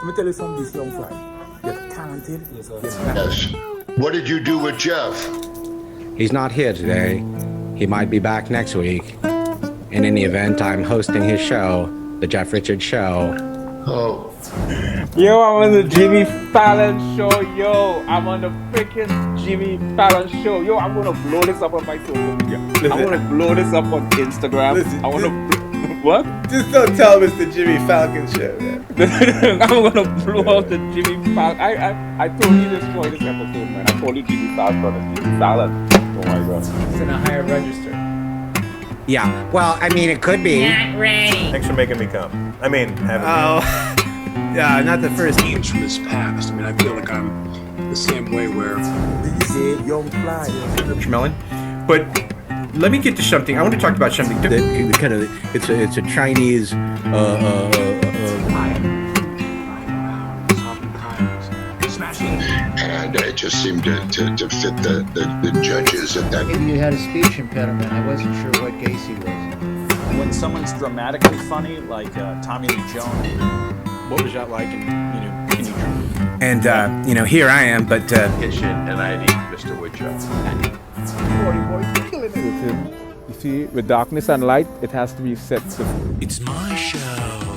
Let me tell you something, this young fly. You're talented. Yes. What did you do with Jeff? He's not here today. He might be back next week. And in the event, I'm hosting his show, The Jeff Richards Show. Oh. Yo, I'm on the Jimmy Fallon show. Yo, I'm on the freaking Jimmy Fallon show. Yo, I'm gonna blow this up on my social media. I'm gonna blow this up on Instagram. I wanna what? Just don't tell him it's the Jimmy Falcon show, man. I'm gonna blow out the Jimmy Fallon. I totally destroyed this episode, man. I told you Jimmy Fallon. Jimmy Fallon. Oh my god. It's in a higher register. Yeah, well, I mean, it could be. Not ready. Thanks for making me come. I mean, having me. Yeah, not the first. Games from his past. I mean, I feel like I'm the same way where. DJ young fly. Melon. But let me get to something. I want to talk about something. It's a Chinese. And it just seemed to fit the judges at that. Maybe you had a speech impediment. I wasn't sure what Gacy was. When someone's dramatically funny, like Tommy Lee Jones. What was that like? And can you? And here I am, but Kitchen, and I need Mr. Woodchuck. You see, with darkness and light, it has to be set. It's my show.